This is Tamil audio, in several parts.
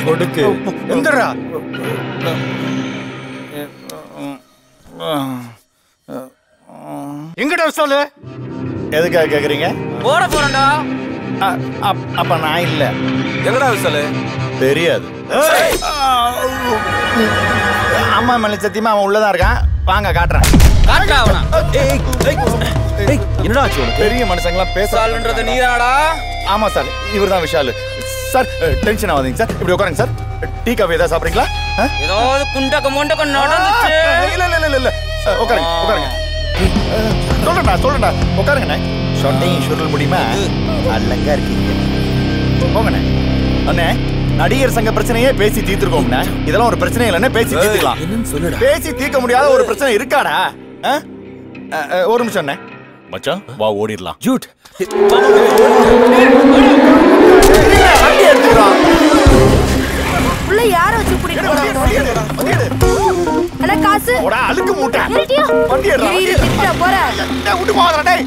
கொடுக்கு எங்கடா எங்கடா சொல்லு எதுக்காக கேக்குறீங்க போட போறேன்டா அப்ப நான் இல்ல எங்கடா சொல்லு தெரியாது அம்மா மேல சத்தியமா அவன் உள்ளதான் இருக்கான் வாங்க காட்டுறேன் என்னடா ஆச்சு பெரிய மனுஷங்களாம் பேசாலுன்றது நீதாடா ஆமா சார் இவர் தான் விஷாலு சார் டென்ஷன் ஆகாதீங்க சார் இப்படி உட்காருங்க சார் டீ காஃபி ஏதாவது சாப்பிடுறீங்களா ஏதாவது குண்டக்க முண்டக்க நடந்துச்சு இல்ல இல்ல இல்ல இல்ல உட்காருங்க உட்காருங்க சொல்றேன்டா உட்காருங்கண்ணே சொன்னையும் சுருள் முடியுமா அல்லங்க இருக்கீங்க போங்கண்ணே அண்ணே நடிகர் சங்க பிரச்சனையே பேசி தீர்த்துருக்கோம்ண்ணே இதெல்லாம் ஒரு பிரச்சனை இல்லைன்னா பேசி தீர்த்துக்கலாம் பேசி தீர்க்க முடியாத ஒரு பிரச்சனை இருக்காடா ஒரு நிமிஷம் அண்ணே மச்சான் வா ஓடிடலாம் ஜூட் உள்ள யார வச்சு புடிட்டு அட காசு ஓடா அழுக்கு மூட்டை வண்டி ஏறா திட்ட போற டேய் விட்டு போடா டேய்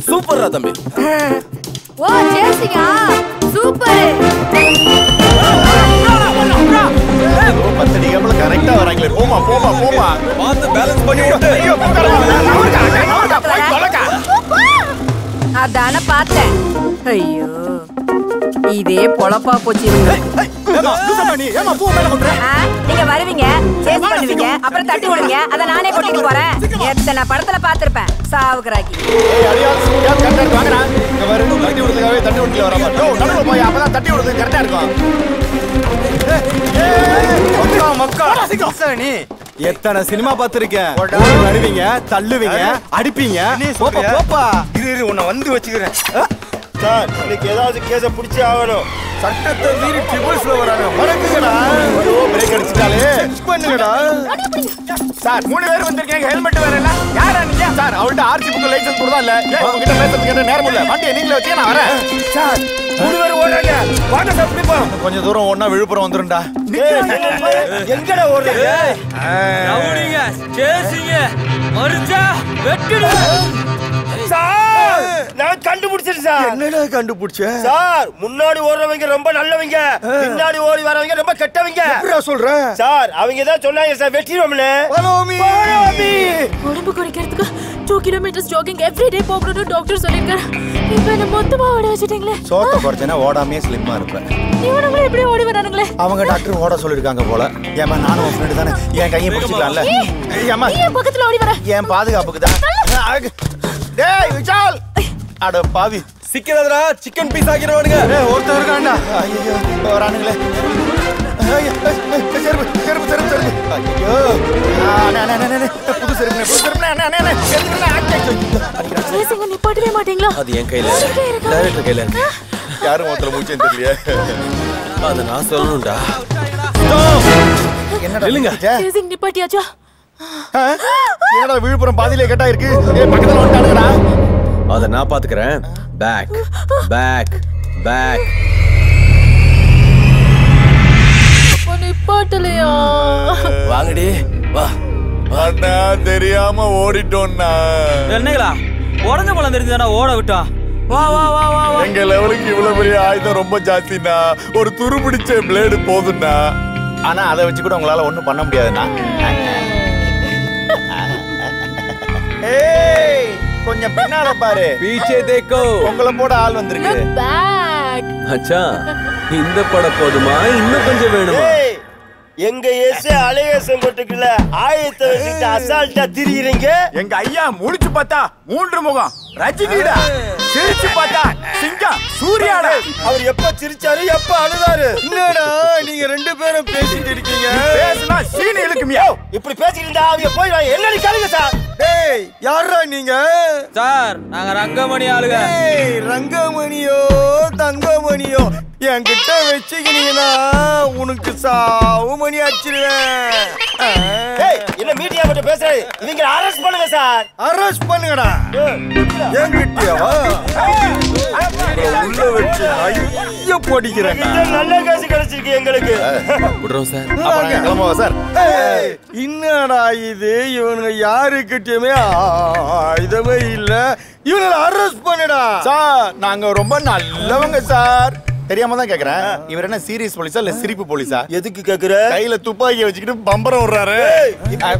சூப்பர்ரா தம்பி ஓ சேசிங்கா சூப்பர் பத்தடி கப்பல கரெக்ட்டா வராங்களே போமா பாத்து பேலன்ஸ் பண்ணி விட்டு ஐயோ அதான பார்த்தேன் ஐயோ இதே பொளப்பா போச்சு நீங்க வருவீங்க சேஸ் பண்ணுவீங்க அப்புறம் தட்டி விடுவீங்க அத நானே கொட்டிட்டு போறேன் எத்தனை படத்துல பாத்திருப்பேன் சாவுக்குறாக்கி தட்டி விடுறதுக்காகவே தட்டி விடுறதுல வராம நடுவுல போய் அப்பதான் தட்டி விடுறது கரெக்டா இருக்கும் எத்தனை சினிமா பாத்திருக்கேன் வருவீங்க தள்ளுவீங்க அடிப்பீங்க போப்பா இரு உன்னை வந்து வச்சுக்கிறேன் சார் இன்னைக்கு ஏதாவது கேஸ பிடிச்சே ஆகணும் சட்டத்தை மீறி ட்ரிபிள்ஸ்ல வராங்க மறக்குங்கடா பிரேக் அடிச்சிட்டாலே பண்ணுங்கடா சார் 3 பேர் வந்திருக்கீங்க ஹெல்மெட் வேற இல்ல யாரா நீங்க சார் அவள்ட்ட ஆர்சி புக் லைசென்ஸ் கூட இல்ல ஏன் உங்ககிட்ட பேசுறதுக்கு நேரம் இல்ல வண்டியை நீங்களே வச்சே நான் வரேன் சார் 3 பேர் ஓடுறாங்க வாங்க சார் பிடிப்பா கொஞ்சம் தூரம் ஓடுனா விழுப்புரம் வந்துரும்டா எங்கடா ஓடுறீங்க ரவுடிங்க சேசிங்க மரிச்சா வெட்டிடு சார் நான் கண்டுபிடிச்சேன் சார் என்னடா கண்டுபிடிச்ச சார் முன்னாடி ஓடுறவங்க ரொம்ப நல்லவங்க பின்னாடி ஓடி வரவங்க ரொம்ப கெட்டவங்க எப்படிடா சொல்ற சார் அவங்க தான் சொன்னாங்க சார் வெட்டிடுவோம்னு உடம்பு குறைக்கிறதுக்கு 2 kilometers jogging every day போகணும்னு டாக்டர் சொல்லிருக்காரு இப்போ என்ன மொத்தமா ஓட வச்சிட்டீங்களே சோத்த குறைச்சனா ஓடாமே ஸ்லிம்மா இருப்பேன் இவனுங்களே எப்படி ஓடி வரானுங்களே அவங்க டாக்டர் ஓட சொல்லிருக்காங்க போல ஏமா நானும் உன் ஃப்ரெண்ட் தானே என் கையை பிடிச்சிக்கலாம்ல ஏமா ஏன் பக்கத்துல ஓடி வர என் பாதுகாப்புக்கு தான் டேய் விஷால் அட பாவி சிக்கிறதுடா சிக்கன் பீஸ் ஆக்கிடுவானுங்க ஒருத்தர் இருக்கான்டா ஐயோ வரானுங்களே நிப்பாட்டவே மாட்டீங்களா அது என் கையில டைரக்டர் கையில யாரும் மொத்தல மூச்சேன்னு தெரியலையே அத நான் சொல்லணும்டா என்னடா நிப்பாட்டியாச்சா என்னடா விழுப்புரம் பாதியிலே கட்டா இருக்கு பக்கத்துல வந்துட்டானுங்கடா அத நான் பாத்துக்கறேன் பேக் பேக் பேக் நிப்பாட்டலையா வாங்கடி வா அண்ணா தெரியாம ஓடிட்டோம்னா என்னங்களா உடஞ்ச பழம் தெரிஞ்சுதானா ஓட விட்டா வா வா வா வா எங்க லெவலுக்கு இவ்வளவு பெரிய ஆயுதம் ரொம்ப ஜாஸ்தினா ஒரு துரு பிடிச்ச பிளேடு போதும்னா ஆனா அதை வச்சு கூட உங்களால ஒண்ணும் பண்ண முடியாதுண்ணா ஏய் கொஞ்சம் பின்னால பாரு பீச்சே தேக்கோ உங்களை போட ஆள் வந்திருக்கு பேக் மச்சான் இந்த படம் போதுமா இன்னும் கொஞ்சம் வேணுமா எங்க எஸ் அலையேசம் போட்டுக்கல ஆயத்தை வச்சுட்டு அசால்ட்டா திரியுறீங்க எங்க ஐயா முடிச்சு பார்த்தா 3 முகம் ரஜினிடா சிரிச்சு பார்த்தா சிங்கம் சூர்யாடா அவர் எப்ப சிரிச்சாரு எப்ப அழுதாரு என்னடா நீங்க 2 பேரும் பேசிட்டு இருக்கீங்க பேசினா சீனி இழுக்குமியா இப்படி பேசிட்டு இருந்தா அவங்க போய் என்னன்னு கேளுங்க சார் டேய் யாரா நீங்க சார் நாங்க ரங்கமணி ஆளுங்க டேய் ரங்கமணியோ தங்கமணியோ என்கிட்ட வச்சுக்கினீங்கன்னா உனக்கு சாவு மணி அடிச்சிருவேன் என்ன மீடியா மட்டும் பேசுறாரு இவங்க அரெஸ்ட் பண்ணுங்க சார் அரெஸ்ட் பண்ணுங்கடா என்கிட்டயா உள்ள வச்சு ஐயோ போடிக்கிறேன். நல்ல காசு கிடைச்சிருக்கு எங்களுக்கு. விடுறோம் சார். கிளம்புவா சார். என்னடா இது, இவனுங்க யாருக்கிட்டயுமே இதமே இல்ல. இவனை அரெஸ்ட் பண்ணுடா சார். நாங்க ரொம்ப நல்லவங்க சார். தெரியாம தான் கேக்குறேன். இவர் என்ன சீரியஸ் போலீஸா இல்ல சிரிப்பு போலீஸா? எதுக்கு கேக்குற? கையில துப்பாக்கி வச்சுக்கிட்டு பம்பரம் விடுறாரு.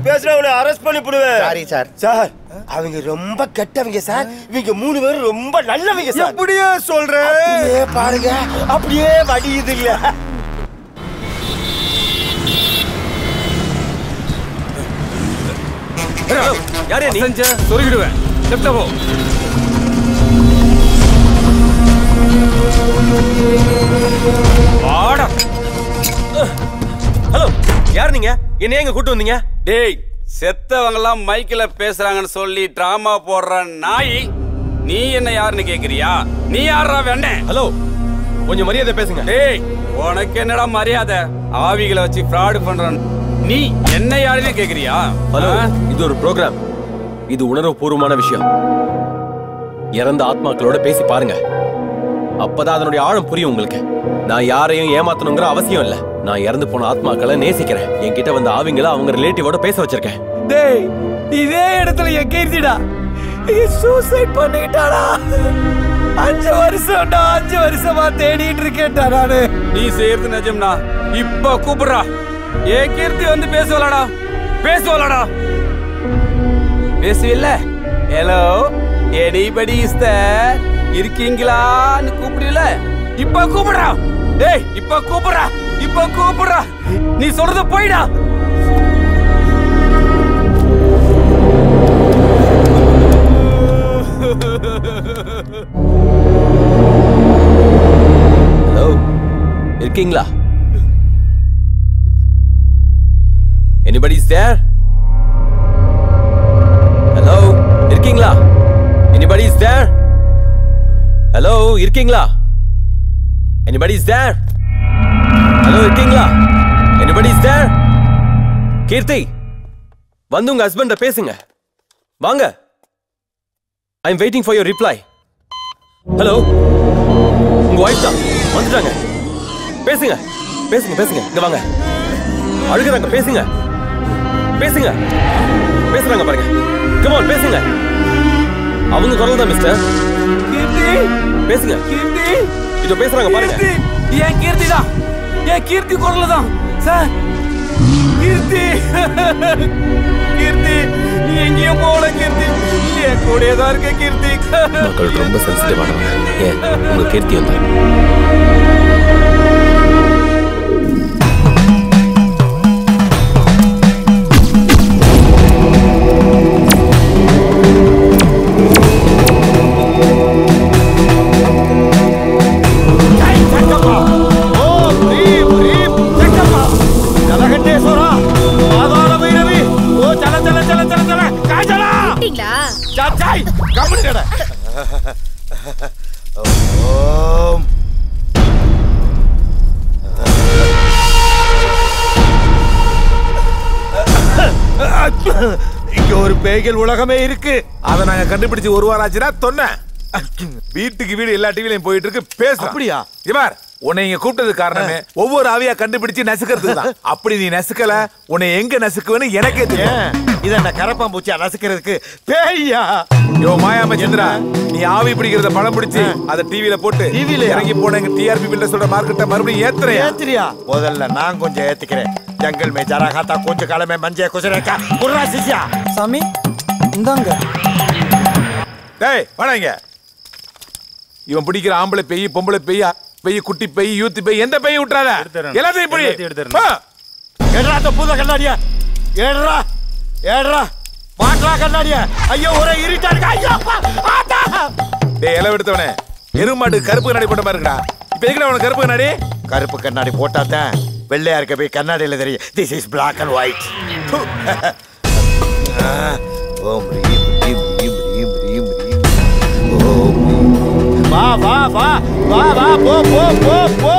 பேசுறவங்களை அரெஸ்ட் பண்ணி போடுவேன். Sorry sir. சார் அவங்க ரொம்ப கெட்டவங்க சார். இவங்க 3 பேரும் ரொம்ப நல்லவங்க சார். அப்படியே சொல்றேன். அப்படியே பாருங்க, அப்படியே வடியுது இல்ல. யாரே நீ? சொருகிடுவேன். லெஃப்ட்ல போ. வாடா. ஹலோ, யார் நீங்க? என்ன எங்க கூட்டு வந்தீங்க? டேய், செத்தவங்கலாம் மைக்ல பேசுறாங்கன்னு சொல்லி டிராமா போடுற நாய், நீ என்ன யாருன்னு கேக்குறியா? நீ யாரா வேண்டே? ஹலோ, கொஞ்சம் மரியாதை பேசுங்க. டேய், உனக்கு என்னடா மரியாதை? ஆவிகளை வச்சு ஃப்ராட் பண்றான். நீ என்ன யாருன்னு கேக்குறியா? ஹலோ, இது ஒரு ப்ரோக்ராம். இது உணர்வுபூர்வமான விஷயம். இறந்த ஆத்மாக்களோட பேசி பாருங்க. அப்பதான் அதனுடைய ஆழம் புரியும் உங்களுக்கு. நான் யாரையும் ஏமாத்தணுங்கிற அவசியம் இல்ல. நான் இறந்து போன ஆத்மாக்களை நேசிக்கிறேன். என்கிட்ட வந்த ஆவிங்களை அவங்க ரிலேட்டிவோட பேச வச்சிருக்கேன். டேய், இதே இடத்துல என் கீர்த்திடா சூசைட் பண்ணிட்டாடா. 5 வருஷமா தேடிட்டு இருக்கேன்டா நானு. நீ செய்யறது நிஜம்னா இப்ப கூப்பிடுறா. ஏ கீர்த்தி வந்து பேசுவலடா. பேசுவில்ல? Hello, anybody is there? இருக்கீங்களான்னு கூப்பிடல. இப்ப கூப்பிடுறா. டேய், இப்ப கூப்பிடுறா. நீ சொல்றது போயிடா. ஹலோ, இருக்கீங்களா? Anybody is there? Hello, இருக்கீங்களா? Anybody is there? Hello, இருக்கீங்களா? Anybody is there? Hello, இருக்கீங்களா? Anybody is there? கீர்த்தி, வந்து உங்க ஹஸ்பண்ட பேசுங்க. வாங்க. I am waiting for your reply. Hello, உங்க வைஃப் தான் வந்துட்டாங்க. பேசுங்க. இங்க வாங்க. அழுகுறாங்க. பேசுறாங்க பாருங்க. Come on, பேசுங்க. அவங்க குரல் தான் மிஸ்டர். கீர்த்தி, பேசுங்க. கீர்த்தி, இதோ பேசுறாங்க பாருங்க. என் கீர்த்தி தான். என் கீர்த்தி குரல் தான் சார். கீர்த்தி, நீ எங்கேயும் போகல கீர்த்தி. என் கூடயே தான் இருக்க கீர்த்தி. மக்கள் ரொம்ப சென்சிட்டிவானவங்க. ஏன் உங்க கீர்த்தி வந்தா? இங்க ஒரு பேய்கள் உலகமே இருக்கு. அதை நாங்க கண்டுபிடிச்சு 1 வாரம் ஆச்சுன்னா சொன்னேன். வீட்டுக்கு வீடு எல்லா டிவிலையும் போயிட்டு இருக்கு. பேச அப்படியா? இவர் உன்னை இங்க கூப்பிட்டது காரணமே ஒவ்வொரு ஆவியா கண்டுபிடிச்சு நசுக்கிறதுக்கு தான். அப்படி நீ நசுக்கல, உன்னை எங்க நசுக்குவேன்னு எனக்கே தெரியும். இத நான் கரப்பாம்பூச்சியா நசுக்கிறதுக்கு பேய்யா? யோ மாயாம சந்திரா, நீ ஆவி பிடிக்கிறத படம் பிடிச்சு அத டிவில போட்டு இறங்கி போன எங்க டிஆர்பி பில்டர்ஸோட மார்க்கெட்ட மறுபடியும் ஏத்துறியா? முதல்ல நான் கொஞ்சம் ஏத்துக்கிறேன். ஜங்கல் மே ஜரா காத்தா கொஞ்சம் காலமே மஞ்சே குசரேக்கா குர்ரா சிசியா. சாமி இந்தாங்க. டேய் வாடங்க. இவன் பிடிக்கிற ஆம்பளை பேய், பொம்பளை பேய், குட்டி பேய், யூத் பேய், எந்த பேய் விட்டுறாத. எல்லாத்தையும் பிடி. ஏடா அந்த பூத கண்ணாடியா. ஏடா பாட்ரா கண்ணாடியா. ஐயோ ஒரே இருட்டா இருக்கு. ஐயோ ஆட்டா. டேய் எல எடுத்தவனே, எருமாடு கருப்பு கண்ணாடி போட்ட மாதிரி இருக்கடா. இப்போ எதுக்குடா உனக்கு கருப்பு கண்ணாடி? கருப்பு கண்ணாடி போட்டாதான் வெள்ளையா இருக்க போய் கண்ணாடியில தெரியும். This is black and white. ஓம் ரீம் ரீம் ரீம் ரீம் ரீம் ரீம். வா வா வா வா வா போ போ போ போ.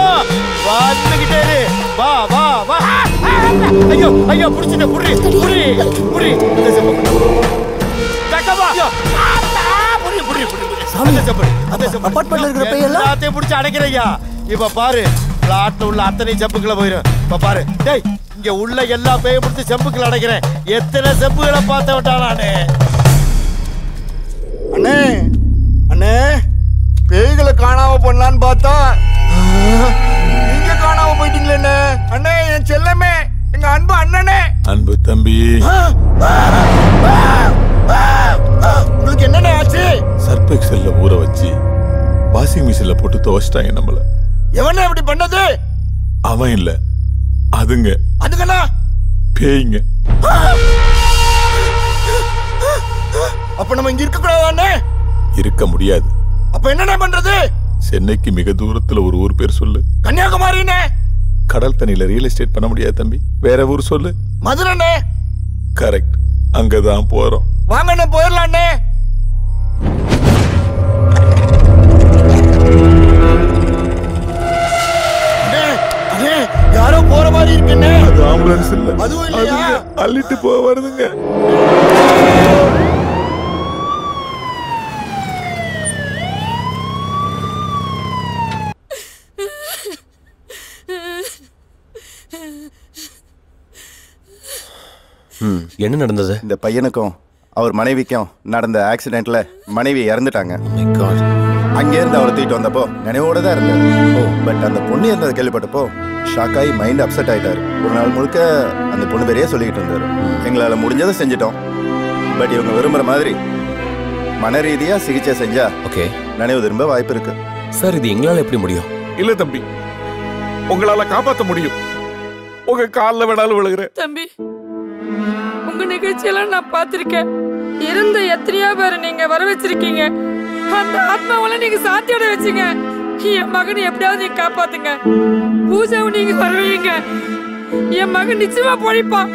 வந்துகிட்டே இரு. வா வா வா. ஐயோ ஐயோ புடிச்சிட்ட. புடி. தக்கவா. ஆத்தா புடி. அபார்ட்மெண்ட்ல இருக்கிற பேய் எல்லாம் எல்லாத்தையும் பிடிச்சி அடைக்கிறையா. இப்ப பாரு பிளாட்ல உள்ள அத்தனை செம்புக்குள்ள போயிடும். இப்ப பாரு டேய் இங்க உள்ள எல்லா பேயை பிடிச்சி செம்புக்குள்ள அடைக்கிறேன். எத்தனை செம்புகளை பார்த்த விட்டானே. அண்ணே அண்ணே பேய்களை காணாம பண்ணலான்னு பார்த்தா நீங்க காணாம போயிட்டீங்களே அண்ணே. என் செல்லமே, எங்க அன்பு அண்ணனே. அன்பு தம்பி, உங்களுக்கு என்னண்ணே ஆச்சு? சர்பெக்சல்ல ஊற வச்சு வாஷிங் மிஷின்ல போட்டு துவைச்சிட்டாங்க நம்மள. எவனே அப்படி பண்ணது? அவன் இல்ல, அதுங்க. அதுங்கண்ணா பேய்ங்க. அப்ப நம்ம இங்க இருக்க கூடாதானே? இருக்க முடியாது. அப்ப என்னண்ணே பண்றது? சென்னைக்கு மிக தூரத்துல ஒரு ஊர் பேர் சொல்லு. கன்னியாகுமரினே. கடல் தண்ணியில ரியல் எஸ்டேட் பண்ண முடியாது தம்பி. வேற ஊர் சொல்லு. மதுரைண்ணே. கரெக்ட், அங்கதான் போறோம். வாங்கண்ணே போயிடலாண்ணே. யாரோ போற மாதிரி இருக்குண்ணே. அது ஆம்புலன்ஸ் இல்ல, அதுவும் இல்லையா? அள்ளிட்டு போக வருதுங்க. என்ன நடந்தது? இந்த பையனுக்கும் அவர் மனைவிக்கும் நடந்த ஆக்சிடென்ட்ல மனைவி இறந்துட்டாங்க. அங்கேருந்து அவரை தூக்கிட்டு வந்தப்போ நினைவோட தான் இருந்தார். பட் அந்த பொண்ணு இருந்ததை கேள்விப்பட்டப்போ ஷாக் ஆகி மைண்ட் அப்செட் ஆயிட்டாரு. ஒரு நாள் முழுக்க அந்த பொண்ணு பேரையே சொல்லிக்கிட்டு இருந்தாரு. எங்களால் முடிஞ்சதை செஞ்சிட்டோம். பட் இவங்க விரும்புற மாதிரி மன ரீதியா சிகிச்சை செஞ்சா ஓகே நினைவு திரும்ப வாய்ப்பு இருக்கு. சார் இது எங்களால எப்படி முடியும்? இல்ல தம்பி, உங்களால காப்பாற்ற முடியும். உங்க காலில் வேணாலும் விழுகிறேன். தம்பி, உங்க நிகழ்ச்சியெல்லாம் நான் பார்த்திருக்கேன். இருந்த எத்தனையோ பேரை நீங்க வர வச்சிருக்கீங்க. அந்த ஆத்மாவெல்லாம் நீங்க சாத்தியோட வச்சுங்க. என் மகனை எப்படியாவது நீங்க காப்பாத்துங்க. பூஜாவை நீங்க வருவீங்க. என் மகன் நிச்சயமா பொழிப்பான்.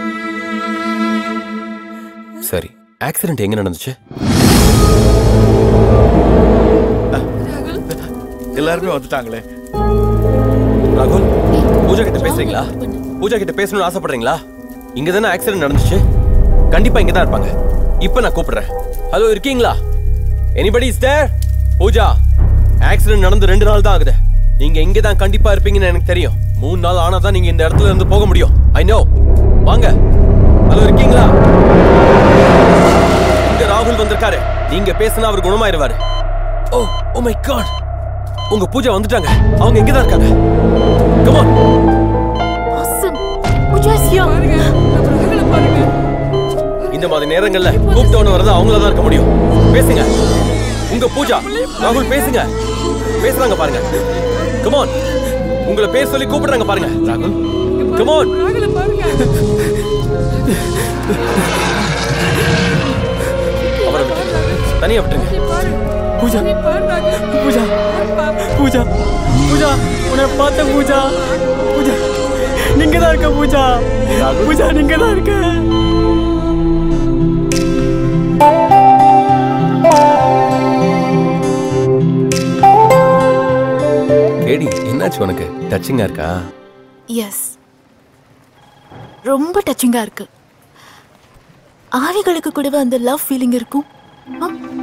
சரி, ஆக்சிடென்ட் எங்க நடந்துச்சு? எல்லாருமே வந்துட்டாங்களே. ராகுல், பூஜா கிட்ட பேசுறீங்களா? பூஜா கிட்ட பேசணும்னு ஆசைப்படுறீங்களா? இங்க தானே ஆக்சிடென்ட் நடந்துச்சு. கண்டிப்பா இங்க தான் இருப்பாங்க. இப்ப நான் கூப்பிடுறேன். ஹலோ, இருக்கீங்களா? Anybody is there? Pooja, accident நடந்து 2 நாள் தான் ஆகுது. நீங்க இங்க தான் கண்டிப்பா இருப்பீங்கன்னு எனக்கு தெரியும். 3 நாள் ஆனா தான் நீங்க இந்த இடத்துல இருந்து போக முடியும். I know. வாங்க. ஹலோ, இருக்கீங்களா? இங்க ராகுல் வந்திருக்காரு. நீங்க பேசினா அவர் குணமாயிருவாரு. ஓ ஓ மை காட், உங்க பூஜா வந்துட்டாங்க. அவங்க இங்க தான் இருக்காங்க. Come on. Awesome. Pooja is here. பாருங்க. இந்த மாதிரி நேரங்கள்ல கூப்பிட்டவன வரது அவங்கள தான் இருக்க முடியும். பேசுங்க. உங்க பூஜா, ராகுல் பேசுங்க. பேசுறாங்க பாருங்க. Come on. உங்களை பேர் சொல்லி கூப்பிடுறாங்க பாருங்க. ராகுல், கம் ஆன். ராகுல பாருங்க. அவரை விட்டுருங்க. தனியா விட்டுருங்க. பூஜா, பூஜா, பூஜா, பூஜா, உன்னை பார்த்த பூஜா. பூஜா, நீங்க தான் இருக்க பூஜா. பூஜா, நீங்க தான் இருக்க. கேடி, என்னாச்சு உனக்கு? டச்சிங்கா இருக்கா? எஸ், ரொம்ப டச்சிங்கா இருக்கு. ஆவிகளுக்கு கூடவே அந்த லவ் ஃபீலிங் இருக்கும்.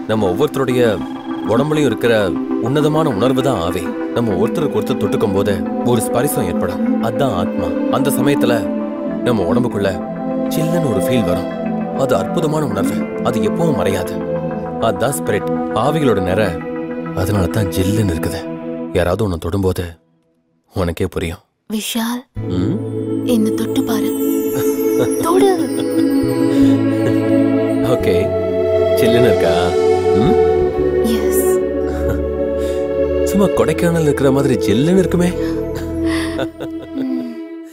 நம்ம ஒவ்வொருத்தருடைய உடம்புலயும் இருக்கிற உன்னதமான உணர்வு தான் ஆவி. நம்ம ஒருத்தருக்கு ஒருத்தர் தொட்டுக்கும் போது ஒரு ஸ்பரிசம் ஏற்படும். அதுதான் ஆத்மா. அந்த சமயத்துல நம்ம உடம்புக்குள்ள சில்லுன்னு ஒரு ஃபீல் வரும். அது அற்புதமான உணர்வு. அது எப்பவும் மறையாது. அதுதான் ஸ்பிரிட். ஆவிகளோட நிற அதனால தான் ஜில்லுன்னு இருக்குது. யாராவது உன்னை தொடும்போது உனக்கே புரியும். விஷால், என்ன தொட்டு பாரு. தொடு. ஓகே, சில்லுன்னு இருக்கா? எஸ். சும்மா கொடைக்கானல் இருக்கிற மாதிரி ஜில்லுன்னு இருக்குமே.